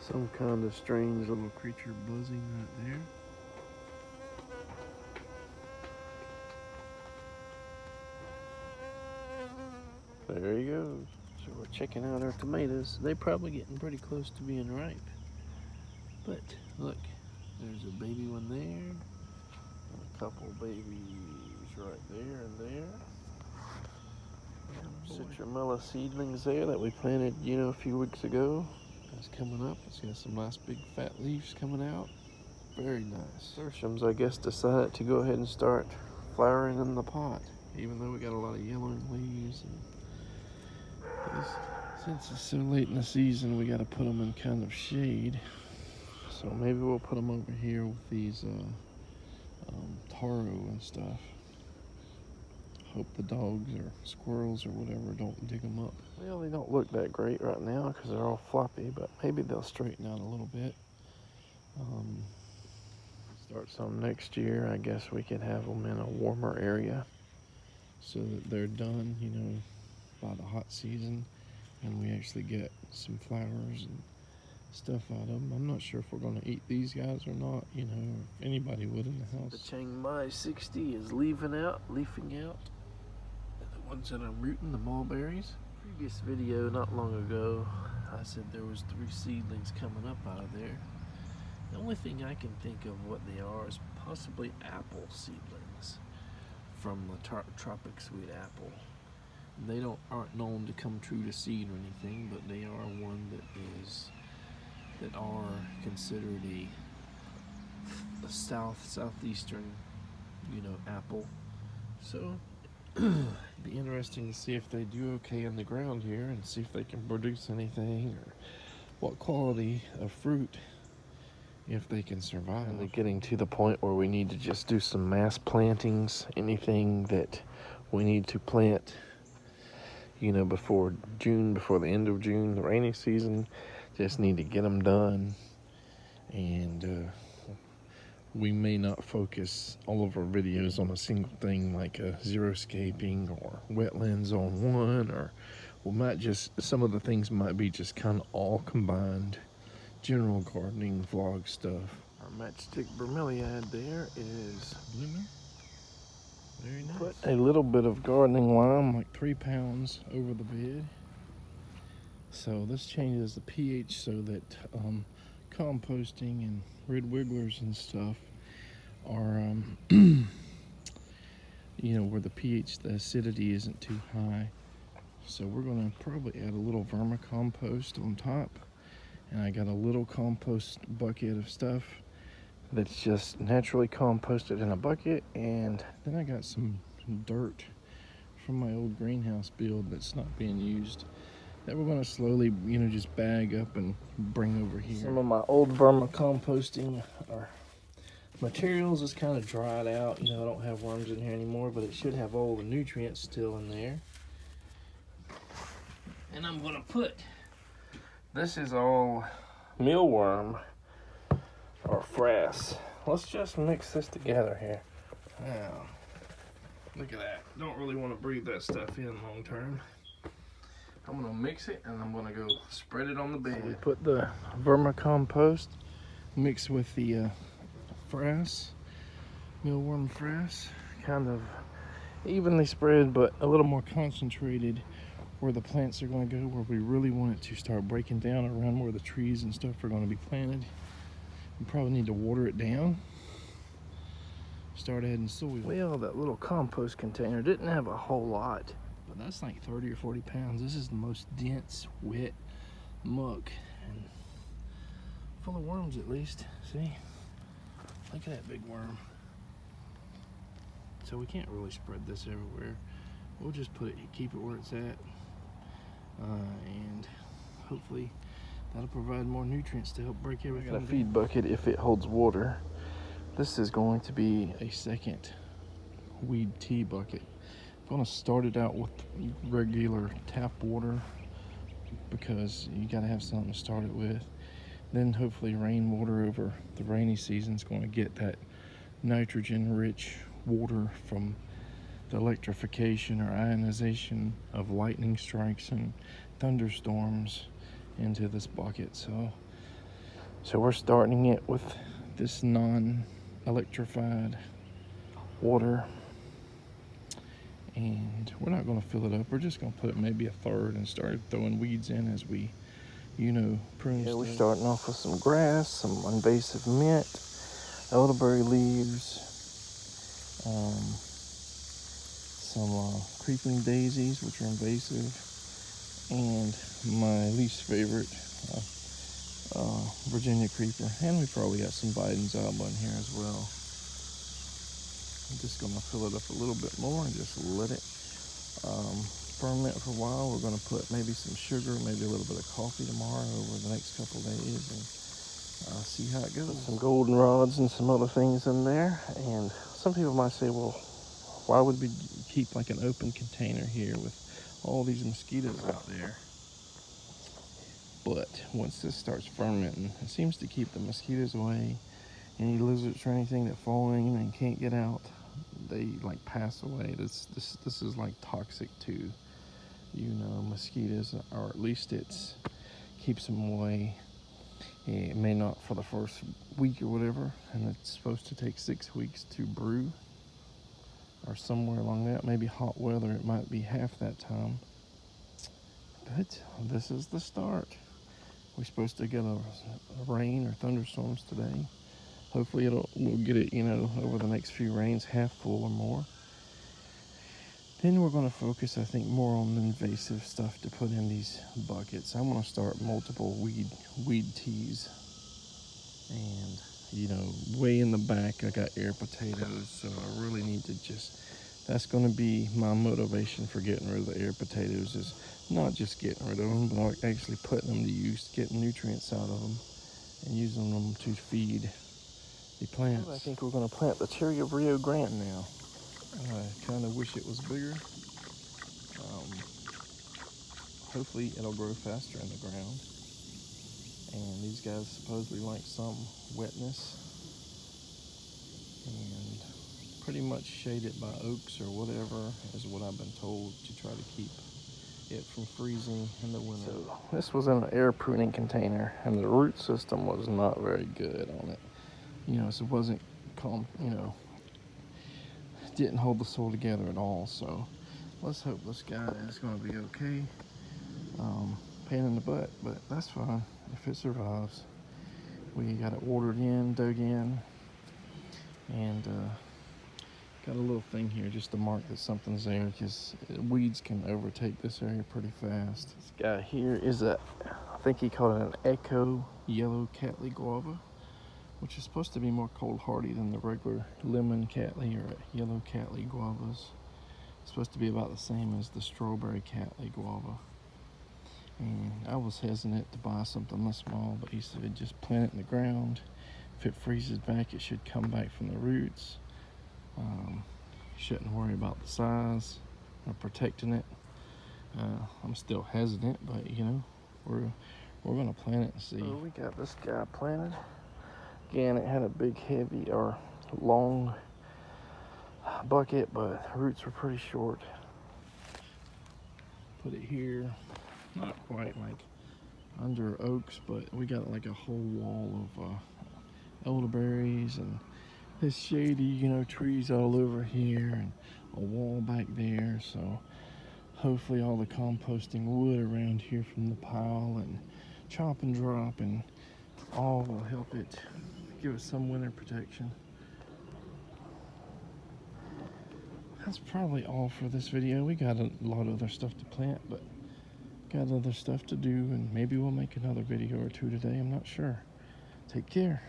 Some kind of strange little creature buzzing right there. There he goes. So we're checking out our tomatoes. They're probably getting pretty close to being ripe. But look, there's a baby one there, and a couple babies right there and there. Citramella seedlings there that we planted, a few weeks ago. It's coming up. It's got some nice big fat leaves coming out. Very nice. Nasturtiums, I guess, decided to go ahead and start flowering in the pot, even though we got a lot of yellowing leaves. And since it's so late in the season, we got to put them in kind of shade. So maybe we'll put them over here with these taro and stuff. Hope the dogs or squirrels or whatever don't dig them up. Well, they don't look that great right now because they're all floppy, but maybe they'll straighten out a little bit. Start some next year. I guess we could have them in a warmer area so that they're done, by the hot season, and we actually get some flowers and stuff out of them. I'm not sure if we're going to eat these guys or not, if anybody would in the house. The Chiang Mai 60 is leafing out. The ones that I'm rooting, the mulberries. Previous video not long ago, I said there was 3 seedlings coming up out of there. The only thing I can think of what they are is possibly apple seedlings from the tropic sweet apple. They aren't known to come true to seed or anything, but they are one that are considered a southeastern, apple. So it'd be interesting to see if they do okay in the ground here and see if they can produce anything or what quality of fruit, if they can survive. And they're getting to the point where we need to just do some mass plantings. Anything that we need to plant, before June, before the end of June, the rainy season, just need to get them done. And we may not focus all of our videos on a single thing like xeriscaping or wetlands on one, or some of the things might be just kind of all combined. General gardening vlog stuff. Our matchstick bromeliad there is blooming. Very nice. Put a little bit of gardening lime, like 3 pounds, over the bed. So this changes the pH so that composting and red wigglers and stuff are, where the pH, the acidity isn't too high. So we're gonna probably add a little vermicompost on top. And I got a little compost bucket of stuff that's just naturally composted in a bucket. And then I got some dirt from my old greenhouse build that's not being used that we're going to slowly, just bag up and bring over here. Some of my old vermicomposting or materials is kind of dried out. I don't have worms in here anymore, but it should have all the nutrients still in there. And I'm going to put... This is all mealworm or frass. Let's just mix this together here. Now, look at that. Don't really want to breathe that stuff in long term. I'm going to mix it and I'm going to go spread it on the bed. So we put the vermicompost mixed with the frass, mealworm frass, kind of evenly spread, but a little more concentrated where the plants are going to go, where we really want it to start breaking down around where the trees and stuff are going to be planted. We probably need to water it down. Start adding soil. Well, that little compost container didn't have a whole lot, but that's like 30 or 40 pounds. This is the most dense, wet muck and full of worms at least. See? Look at that big worm. So we can't really spread this everywhere. We'll just keep it where it's at. And hopefully that'll provide more nutrients to help break everything down. I got a feed bucket if it holds water. This is going to be a second weed tea bucket. I'm going to start it out with regular tap water because you got to have something to start it with. Then hopefully rainwater over the rainy season is going to get that nitrogen rich water from the electrification or ionization of lightning strikes and thunderstorms into this bucket. So So we're starting it with this non-electrified water, and we're not going to fill it up. We're just going to put maybe a third and start throwing weeds in as we, prune. Yeah, we're starting off with some grass, some invasive mint, elderberry leaves, some creeping daisies, which are invasive, and my least favorite, Virginia creeper. And we probably got some Biden's alba in here as well. I'm just going to fill it up a little bit more and just let it ferment for a while. We're going to put maybe some sugar, maybe a little bit of coffee tomorrow over the next couple of days, and see how it goes. Some goldenrods and some other things in there. And some people might say, well, why would we keep like an open container here with all these mosquitoes out there? But once this starts fermenting, it seems to keep the mosquitoes away. Any lizards or anything that fall in and can't get out, they like pass away. This is like toxic to mosquitoes, or at least it's keeps them away. It may not for the first week or whatever, and it's supposed to take 6 weeks to brew, or somewhere along that. Maybe hot weather, it might be half that time. But this is the start. We're supposed to get a rain or thunderstorms today. Hopefully we'll get it, over the next few rains, half full or more. Then we're going to focus, I think, more on the invasive stuff to put in these buckets. I'm going to start multiple weed teas. And, way in the back, I got air potatoes, so I really need to that's going to be my motivation for getting rid of the air potatoes, is not just getting rid of them, but actually putting them to use, getting nutrients out of them, and using them to feed the plants. I think we're going to plant the cherry of Rio Grande now. I kind of wish it was bigger. Hopefully it'll grow faster in the ground. And these guys supposedly like some wetness, and pretty much shaded by oaks or whatever is what I've been told, to try to keep it from freezing in the winter. So this was in an air pruning container, and the root system was not very good on it. So it wasn't calm, didn't hold the soil together at all. So let's hope this guy is going to be okay. Pain in the butt, but that's fine if it survives. We got it watered in, dug in, and got a little thing here just to mark that something's there, because weeds can overtake this area pretty fast. This guy here is I think he called it an echo yellow cattley guava, which is supposed to be more cold hardy than the regular lemon cattley or yellow cattley guavas. It's supposed to be about the same as the strawberry cattley guava. And I was hesitant to buy something this small, but he said just plant it in the ground. If it freezes back, it should come back from the roots. Shouldn't worry about the size or protecting it. I'm still hesitant, but we're gonna plant it and see. So we got this guy planted. Again, it had a big, heavy or long bucket, but roots were pretty short. Put it here, not quite like under oaks, but we got like a whole wall of elderberries, and this shady, trees all over here, and a wall back there. So hopefully all the composting wood around here from the pile and chop and drop and all will help it, give it some winter protection. That's probably all for this video. We got a lot of other stuff to plant, but got other stuff to do, and maybe we'll make another video or two today. I'm not sure. Take care.